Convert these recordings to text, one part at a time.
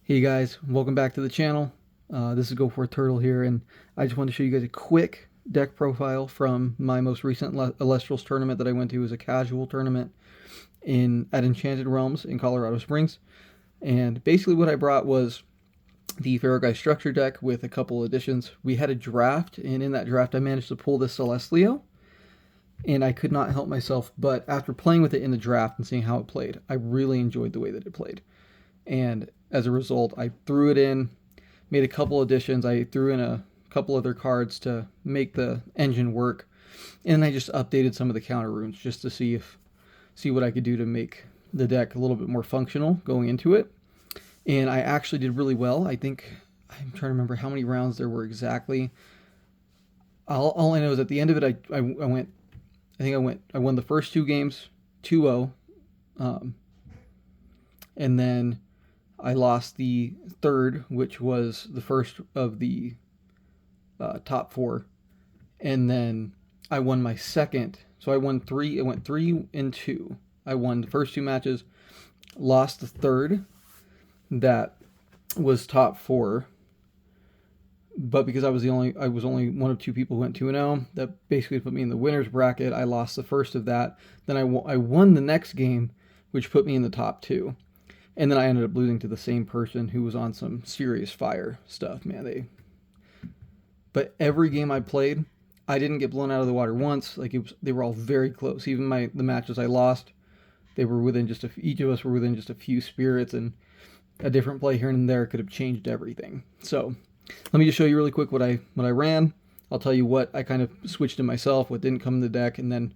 Hey guys, welcome back to the channel. This is Go For Turtle here, and I just wanted to show you guys a quick deck profile from my most recent Elestrals tournament that I went to. It was a casual tournament at Enchanted Realms in Colorado Springs. And basically what I brought was the Pharaoh structure deck with a couple additions. We had a draft, and in that draft I managed to pull this Celestlio, and I could not help myself, but after playing with it in the draft and seeing how it played, I really enjoyed the way that it played. And as a result, I threw it in, made a couple additions. I threw in a couple other cards to make the engine work, and I just updated some of the counter runes just to see what I could do to make the deck a little bit more functional going into it. And I actually did really well. I'm trying to remember how many rounds there were exactly. All I know is at the end of it, I won the first two games 2-0, and then I lost the third, which was the first of the top four, and then I won my second. So I won three. It went 3-2. I won the first two matches, lost the third, that was top four. But because I was only one of two people who went 2-0. That basically put me in the winners bracket. I lost the first of that. Then I won the next game, which put me in the top two. And then I ended up losing to the same person who was on some serious fire stuff, man. But every game I played, I didn't get blown out of the water once. They were all very close. Even the matches I lost, they were within each of us were within just a few spirits, and a different play here and there could have changed everything. So let me just show you really quick what I ran. I'll tell you what I kind of switched in myself, what didn't come in the deck, and then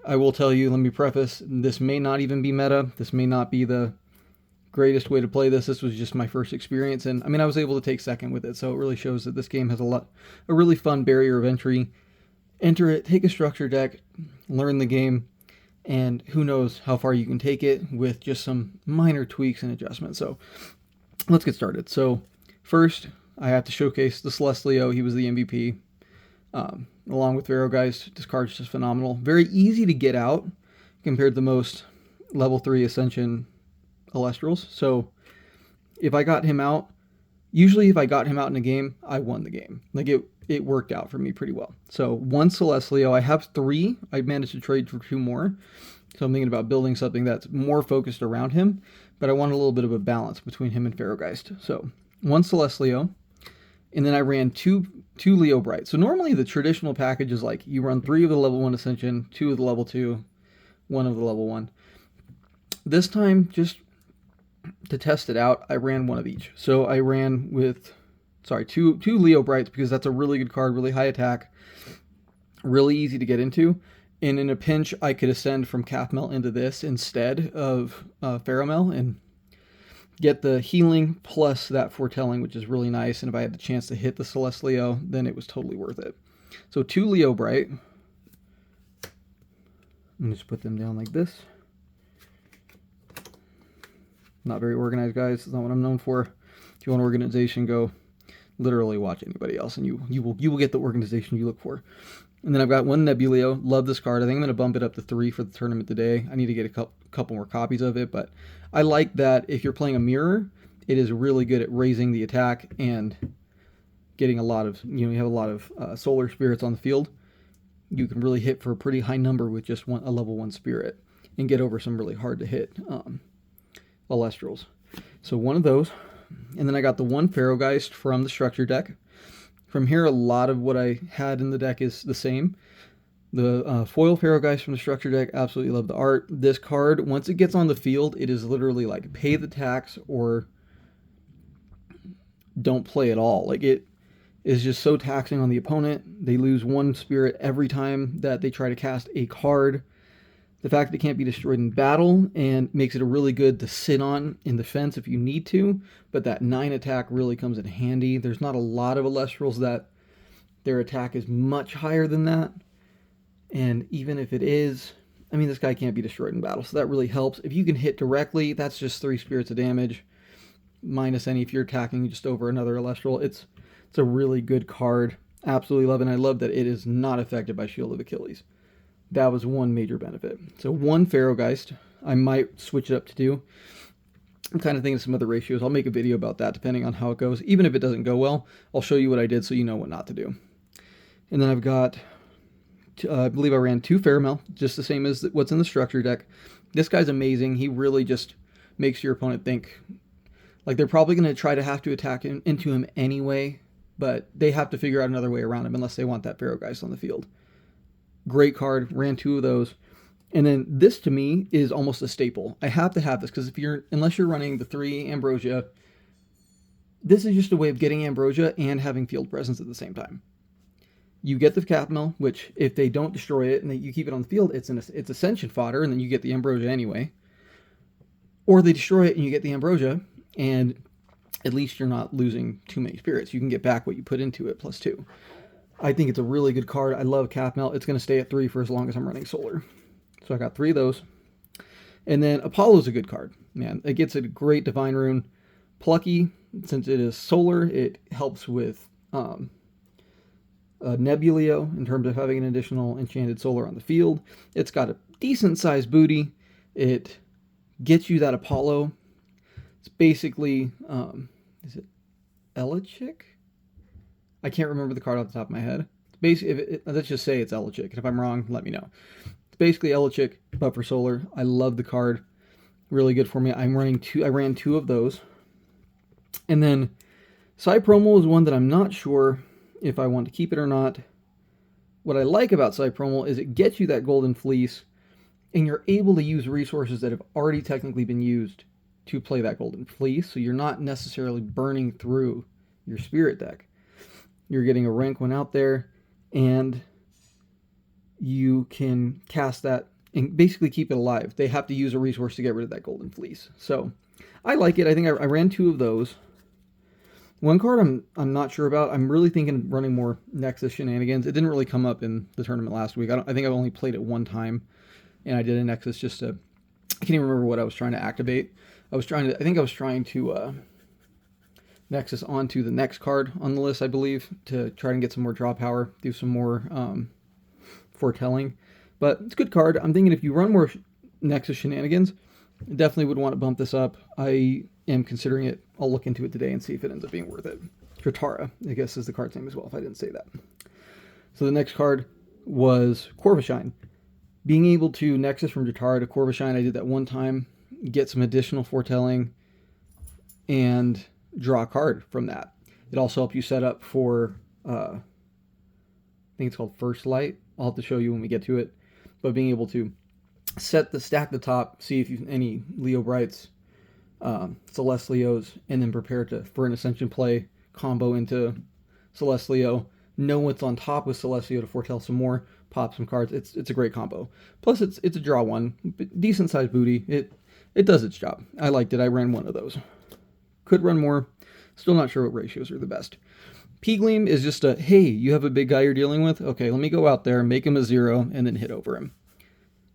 I will tell you, let me preface, this may not even be meta. This may not be the greatest way to play this. This was just my first experience, and I mean, I was able to take second with it, so it really shows that this game has a really fun barrier of entry. Enter it, take a structure deck, learn the game, and who knows how far you can take it with just some minor tweaks and adjustments. So let's get started. So first, I have to showcase the Celestlio. He was the MVP. Along with Pharaohgeist, this card's just phenomenal. Very easy to get out compared to most level 3 Ascension Elestrals. So if I got him out, usually if I got him out in a game, I won the game. Like it worked out for me pretty well. So one Celestlio, I have 3. I managed to trade for 2 more. So I'm thinking about building something that's more focused around him, but I want a little bit of a balance between him and Pharaohgeist. So one Celestlio, and then I ran two Leo Bright. So normally the traditional package is like you run 3 of the level 1 Ascension, 2 of the level 2, 1 of the level 1. This time, just to test it out, I ran 1 of each. So I ran with, two Leo Brights, because that's a really good card, really high attack, really easy to get into. And in a pinch, I could ascend from Calfmel into this instead of Pharamel and get the healing plus that foretelling, which is really nice. And if I had the chance to hit the Celestlio, then it was totally worth it. So 2 Leo Bright. I'm just put them down like this. Not very organized, guys. It's not what I'm known for. If you want organization, go literally watch anybody else, and you will get the organization you look for. And then I've got 1 Nebuleo. Love this card. I think I'm going to bump it up to 3 for the tournament today. I need to get a couple more copies of it, but I like that if you're playing a mirror, it is really good at raising the attack and getting a lot of, you have a lot of solar spirits on the field. You can really hit for a pretty high number with just a level 1 spirit and get over some really hard to hit Elestrals. So 1 of those. And then I got the 1 Pharaohgeist from the structure deck. From here, a lot of what I had in the deck is the same. The foil Pharaohgeist from the structure deck, absolutely love the art. This card, once it gets on the field, it is literally like pay the tax or don't play at all. Like, it is just so taxing on the opponent. They lose 1 spirit every time that they try to cast a card. The fact that it can't be destroyed in battle and makes it a really good to sit on in defense if you need to, but that 9 attack really comes in handy. There's not a lot of Elestrals that their attack is much higher than that, and even if it is, I mean, this guy can't be destroyed in battle, so that really helps. If you can hit directly, that's just 3 spirits of damage, minus any if you're attacking just over another Elestral. It's a really good card. Absolutely love it, and I love that it is not affected by Shield of Achilles. That was one major benefit. So 1 Pharaohgeist. I might switch it up to 2. I'm kind of thinking some other ratios. I'll make a video about that depending on how it goes. Even if it doesn't go well, I'll show you what I did so you know what not to do. And then I've got, I believe I ran 2 Faramel, just the same as what's in the structure deck. This guy's amazing. He really just makes your opponent think like they're probably going to try to have to attack into him anyway, but they have to figure out another way around him unless they want that Pharaoh Geist on the field. Great card. Ran 2 of those. And then this to me is almost a staple. I have to have this because unless you're running the 3 Ambrosia, this is just a way of getting Ambrosia and having field presence at the same time. You get the Capmel, which if they don't destroy it and you keep it on the field, it's Ascension fodder, and then you get the Ambrosia anyway. Or they destroy it and you get the Ambrosia, and at least you're not losing too many spirits. You can get back what you put into it plus 2. I think it's a really good card. I love Capmel. It's going to stay at 3 for as long as I'm running Solar. So I got 3 of those. And then Apollo's a good card. Man, it gets a great Divine Rune. Plucky, since it is Solar, it helps with Nebuleo in terms of having an additional enchanted Solar on the field. It's got a decent sized booty. It gets you that Apollo. It's basically, is it Elichick? I can't remember the card off the top of my head. Basically, let's just say it's Elichick. And if I'm wrong, let me know. It's basically Elichick, but for Solar. I love the card. Really good for me. I ran 2 of those. And then Cypromal is one that I'm not sure if I want to keep it or not. What I like about Cypromal is it gets you that Golden Fleece, and you're able to use resources that have already technically been used to play that Golden Fleece, so you're not necessarily burning through your Spirit deck. You're getting a rank 1 out there, and you can cast that and basically keep it alive. They have to use a resource to get rid of that Golden Fleece. So I like it. I think I ran 2 of those. One card I'm not sure about. I'm really thinking of running more Nexus Shenanigans. It didn't really come up in the tournament last week. I think I've only played it 1 time, and I did a Nexus just to. I can't even remember what I was trying to activate. I think I was trying to Nexus onto the next card on the list, I believe, to try and get some more draw power, do some more foretelling. But it's a good card. I'm thinking if you run more Nexus Shenanigans, definitely would want to bump this up. I am considering it. I'll look into it today and see if it ends up being worth it. Tratara, I guess, is the card's name as well, if I didn't say that. So the next card was Corvishine. Being able to Nexus from Tratara to Corvishine, I did that 1 time, get some additional foretelling, and draw a card from that. It also helped you set up for, I think it's called First Light. I'll have to show you when we get to it. But being able to stack the top, see if you any Leo Brights, Celeste Leos, and then prepare for an Ascension play, combo into Celeste Leo, know what's on top with Celeste Leo to foretell some more, pop some cards. It's a great combo. Plus it's a draw 1, decent sized booty. It does its job. I liked it. I ran 1 of those. Could run more. Still not sure what ratios are the best. P-Gleam is just a, hey, you have a big guy you're dealing with? Okay, let me go out there, make him a 0, and then hit over him.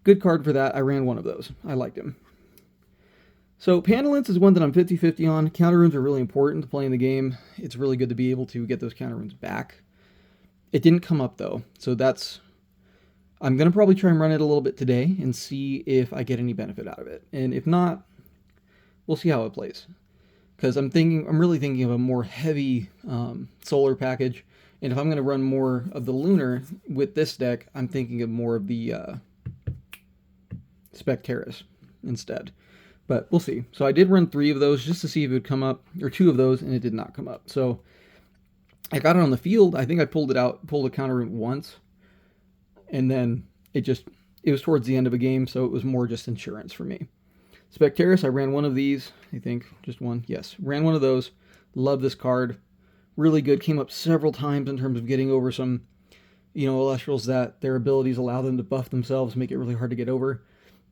Good card for that. I ran 1 of those. I liked him. So Pandalence is one that I'm 50-50 on. Counter runes are really important to playing the game. It's really good to be able to get those counter runes back. It didn't come up though, so I'm going to probably try and run it a little bit today and see if I get any benefit out of it. And if not, we'll see how it plays. Because I'm really thinking of a more heavy solar package. And if I'm going to run more of the lunar with this deck, I'm thinking of more of the Spectaris instead. But we'll see. So I did run 3 of those just to see if it would come up, or 2 of those, and it did not come up. So I got it on the field. I think I pulled a counter rune once, and then it was towards the end of a game, so it was more just insurance for me. Spectaris, I ran 1 of these. I think just 1. Yes, ran 1 of those. Love this card. Really good. Came up several times in terms of getting over some, Elestrals that their abilities allow them to buff themselves, make it really hard to get over.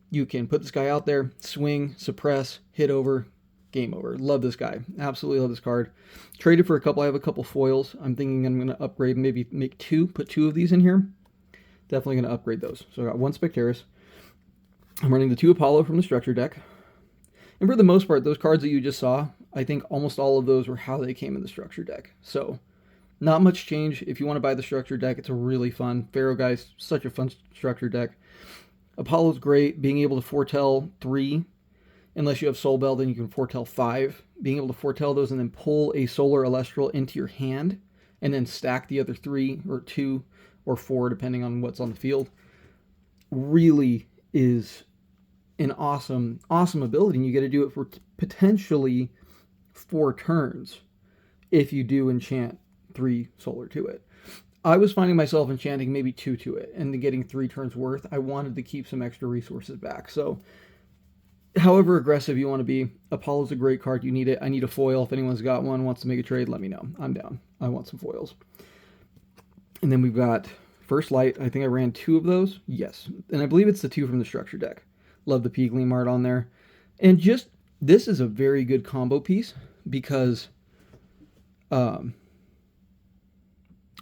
You can put this guy out there, swing, suppress, hit over, game over. Love this guy. Absolutely love this card. Traded for a couple. I have a couple foils. I'm thinking I'm going to upgrade, maybe make 2, put 2 of these in here. Definitely going to upgrade those. So I got 1 Spectaris. I'm running the 2 Apollo from the structure deck. And for the most part, those cards that you just saw, I think almost all of those were how they came in the structure deck. So not much change. If you want to buy the structure deck, it's a really fun. Pharaoh Geist, such a fun structure deck. Apollo's great. Being able to foretell 3 Unless you have Soul Bell, then you can foretell 5. Being able to foretell those and then pull a Solar Elestral into your hand and then stack the other 3 or 2 or 4, depending on what's on the field, really is an awesome ability. And you get to do it for potentially 4 turns if you do enchant 3 solar to it. I was finding myself enchanting maybe 2 to it and getting 3 turns worth. I wanted to keep some extra resources back. So however aggressive you want to be, Apollo's a great card. You need it. I need a foil. If anyone's got one, wants to make a trade, let me know. I'm down. I want some foils. And then we've got First Light. I think I ran 2 of those. Yes. And I believe it's the 2 from the structure deck. Love the Peegleam art on there. And just, this is a very good combo piece because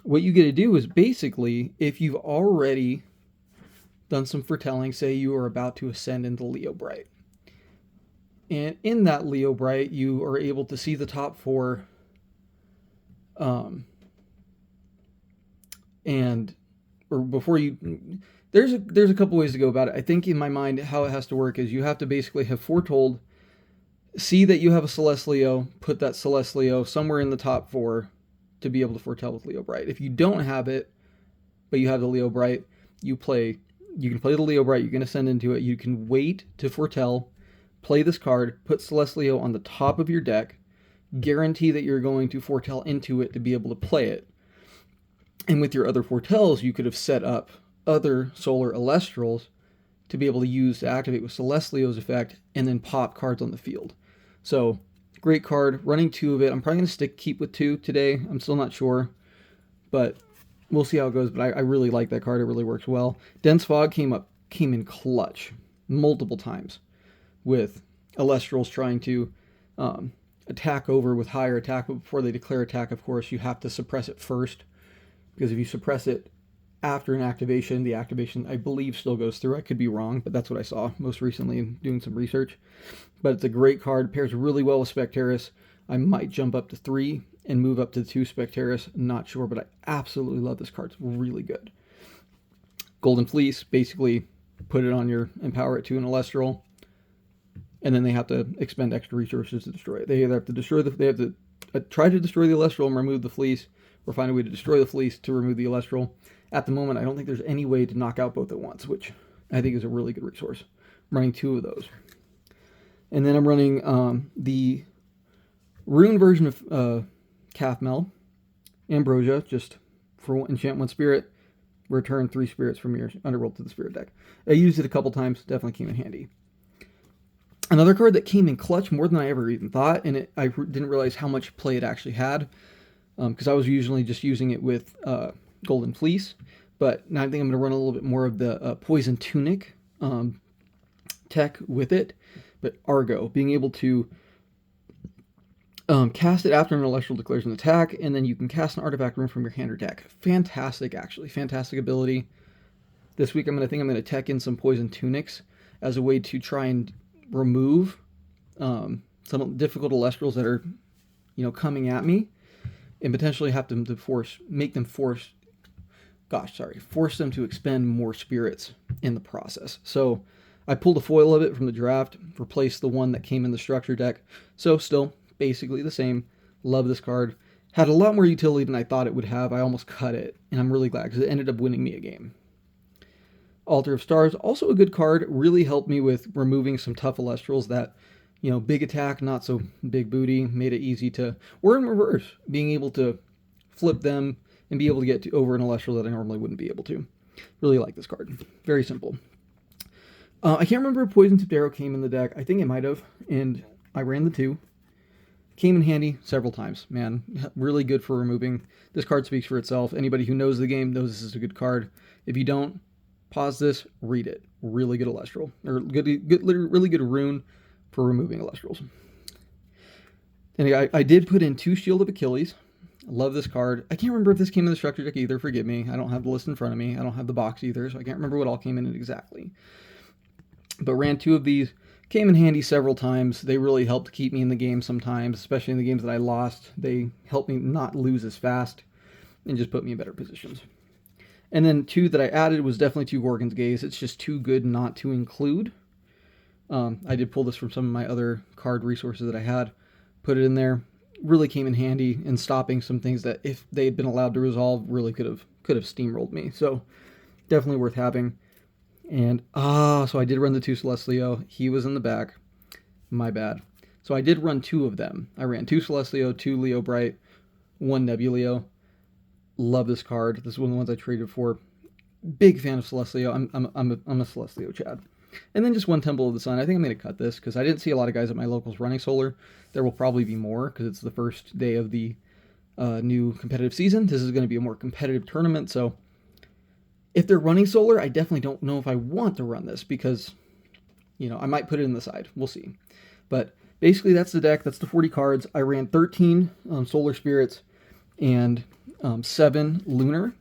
what you get to do is basically, if you've already done some foretelling, say you are about to ascend into Leo Bright. And in that Leo Bright, you are able to see the top 4. Or before you, there's a couple ways to go about it. I think in my mind, how it has to work is you have to basically have foretold, see that you have a Celestleo, put that Celestleo somewhere in the top 4 to be able to foretell with Leo Bright. If you don't have it, but you have the Leo Bright, you can play the Leo Bright, you can ascend into it, you can wait to foretell, play this card, put Celestleo on the top of your deck, guarantee that you're going to foretell into it to be able to play it. And with your other foretells, you could have set up other Solar Elestrals to be able to use to activate with Celestleo's effect and then pop cards on the field. So, great card. Running 2 of it. I'm probably going to keep with 2 today. I'm still not sure, but we'll see how it goes. But I really like that card. It really works well. Dense Fog came in clutch multiple times with Elestrals trying to attack over with higher attack. But before they declare attack, of course, you have to suppress it first. Because if you suppress it after an activation, the activation, I believe, still goes through. I could be wrong, but that's what I saw most recently in doing some research. But it's a great card. Pairs really well with Specteris. I might jump up to 3 and move up to 2 Specteris. Not sure, but I absolutely love this card. It's really good. Golden Fleece, basically put it on your, empower it to an Elestral, and then they have to expend extra resources to destroy it. They either have to destroy they have to try to destroy the Elestral and remove the Fleece, or find a way to destroy the Fleece to remove the Elestral. At the moment, I don't think there's any way to knock out both at once, which I think is a really good resource. I'm running 2 of those. And then I'm running the Rune version of Cathmel, Ambrosia, just for enchant 1 spirit, return 3 spirits from your Underworld to the spirit deck. I used it a couple times, definitely came in handy. Another card that came in clutch more than I ever even thought, and I didn't realize how much play it actually had, because I was usually just using it with Golden Fleece, but now I think I'm going to run a little bit more of the Poison Tunic tech with it. But Argo, being able to cast it after an Celestial declares an attack, and then you can cast an artifact rune from your hand or deck. Fantastic, actually. Fantastic ability. This week I'm going to tech in some Poison Tunics as a way to try and remove some difficult Elestrals that are, coming at me, and potentially have them to force them to expend more spirits in the process. So I pulled a foil of it from the draft, replaced the one that came in the structure deck. So still basically the same. Love this card. Had a lot more utility than I thought it would have. I almost cut it, and I'm really glad because it ended up winning me a game. Altar of Stars, also a good card. Really helped me with removing some tough Elestrals that, big attack, not so big booty, made it easy to, or in reverse, being able to flip them and be able to get over an Elestral that I normally wouldn't be able to. Really like this card. Very simple. I can't remember if Poison Tipped Arrow came in the deck. I think it might have, and I ran the 2. Came in handy several times, man. Really good for removing. This card speaks for itself. Anybody who knows the game knows this is a good card. If you don't, pause this, read it. Really good Elestral. Or really good rune for removing Elestrals. And I did put in 2 Shield of Achilles. I love this card. I can't remember if this came in the structure deck either. Forgive me. I don't have the list in front of me. I don't have the box either, so I can't remember what all came in it exactly. But ran 2 of these. Came in handy several times. They really helped keep me in the game sometimes, especially in the games that I lost. They helped me not lose as fast and just put me in better positions. And then 2 that I added was definitely 2 Gorgon's Gaze. It's just too good not to include. I did pull this from some of my other card resources that I had, put it in there. Really came in handy in stopping some things that, if they had been allowed to resolve, really could have steamrolled me. So definitely worth having. And so I did run the 2 Celestlio. He was in the back. My bad. So I did run 2 of them. I ran 2 Celestlio, 2 Leo Bright, 1 Nebuleo. Love this card. This is one of the ones I traded for. Big fan of Celestlio. I'm a Celestlio Chad. And then just 1 Temple of the Sun. I think I'm going to cut this because I didn't see a lot of guys at my locals running solar. There will probably be more because it's the first day of the new competitive season. This is going to be a more competitive tournament. So if they're running solar, I definitely don't know if I want to run this because, you know, I might put it in the side. We'll see. But basically, that's the deck. That's the 40 cards. I ran 13 Solar Spirits and 7 Lunar.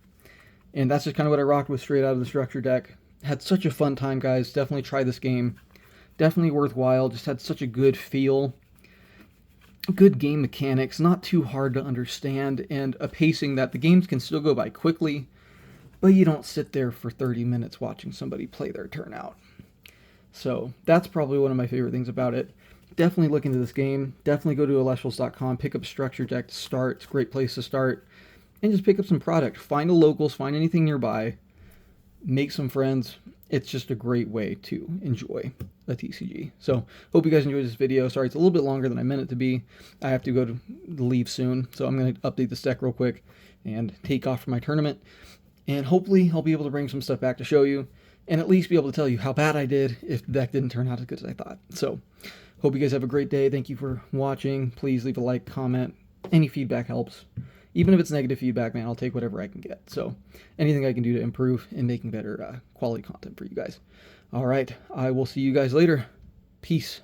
And that's just kind of what I rocked with straight out of the structure deck. Had such a fun time, guys. Definitely try this game. Definitely worthwhile. Just had such a good feel. Good game mechanics. Not too hard to understand. And a pacing that the games can still go by quickly. But you don't sit there for 30 minutes watching somebody play their turn out. So that's probably one of my favorite things about it. Definitely look into this game. Definitely go to Elestrals.com. Pick up a structure deck to start. It's a great place to start. And just pick up some product. Find a locals. Find anything nearby. Make some friends. It's just a great way to enjoy a TCG. So hope you guys enjoyed this video. Sorry, it's a little bit longer than I meant it to be. I have to go to leave soon. So I'm going to update this deck real quick and take off for my tournament. And hopefully I'll be able to bring some stuff back to show you and at least be able to tell you how bad I did if the deck didn't turn out as good as I thought. So hope you guys have a great day. Thank you for watching. Please leave a like, comment. Any feedback helps. Even if it's negative feedback, man, I'll take whatever I can get. So anything I can do to improve in making better quality content for you guys. All right. I will see you guys later. Peace.